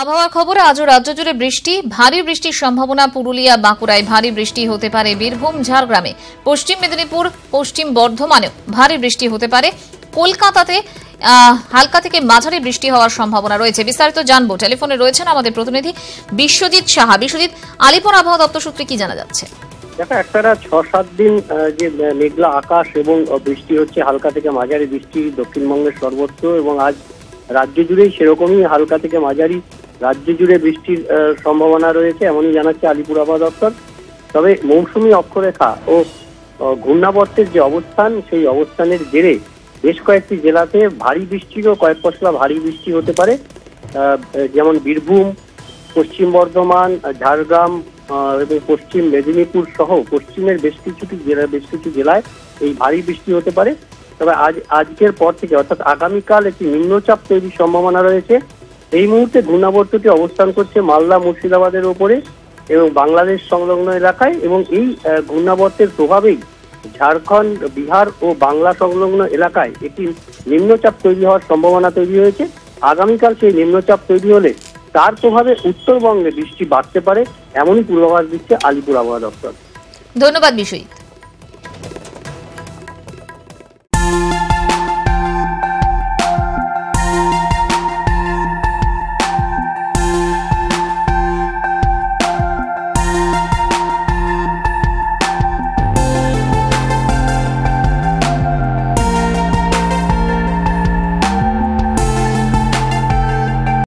আবহাওয়ার খবরে আজও রাজ্য জুড়ে বৃষ্টি, ভারী বৃষ্টির সম্ভাবনা। পুরুলিয়া, বাঁকুড়ায় ভারী বৃষ্টি হতে পারে। বীরভূম, ঝাড়গ্রামে, পশ্চিম মেদিনীপুর, পশ্চিম বর্ধমানেও ভারী বৃষ্টি হতে পারে। কলকাতাতে হালকা থেকে মাঝারি বৃষ্টি হওয়ার সম্ভাবনা রয়েছে। বিস্তারিত জানবো, টেলিফোনে রয়েছেন আমাদের প্রতিনিধি বিশ্বজিৎ সাহা। বিশ্বজিৎ, আলিপুর আবহাওয়া দপ্তর সূত্রে কি জানা যাচ্ছে? দেখো, একটানা 6-7 দিন যে মেঘলা আকাশ এবং বৃষ্টি হচ্ছে, হালকা থেকে মাঝারি বৃষ্টি দক্ষিণবঙ্গের সর্বত্র, এবং আজ রাজ্য জুড়েই সেরকমই হালকা থেকে মাঝারি রাজ্য জুড়ে বৃষ্টির সম্ভাবনা রয়েছে, এমনই জানাচ্ছে আলিপুর আবহাওয়া দপ্তর। তবে মৌসুমী অক্ষরেখা ও ঘূর্ণাবর্তের যে অবস্থান, সেই অবস্থানের জেরে বেশ কয়েকটি জেলাতে ভারী বৃষ্টিরও কয়েক পশলা ভারী বৃষ্টি হতে পারে। যেমন বীরভূম, পশ্চিম বর্ধমান, ঝাড়গ্রাম এবং পশ্চিম মেদিনীপুর সহ পশ্চিমের বেশ কিছু জেলায় এই ভারী বৃষ্টি হতে পারে। তবে আজকের পর থেকে অর্থাৎ আগামীকাল একটি নিম্নচাপ তৈরির সম্ভাবনা রয়েছে। এই মুহূর্তে ঘূর্ণাবর্তটি অবস্থান করছে মালদা, মুর্শিদাবাদের ওপরে এবং বাংলাদেশ সংলগ্ন এলাকায়, এবং এই ঘূর্ণাবর্তের প্রভাবেই ঝাড়খণ্ড, বিহার ও বাংলা সংলগ্ন এলাকায় একটি নিম্নচাপ তৈরি হওয়ার সম্ভাবনা তৈরি হয়েছে। আগামীকাল সেই নিম্নচাপ তৈরি হলে তার প্রভাবে উত্তরবঙ্গে বৃষ্টি বাড়তে পারে, এমনই পূর্বাভাস দিচ্ছে আলিপুর আবহাওয়া দপ্তর। ধন্যবাদ বিশ্বজিৎ।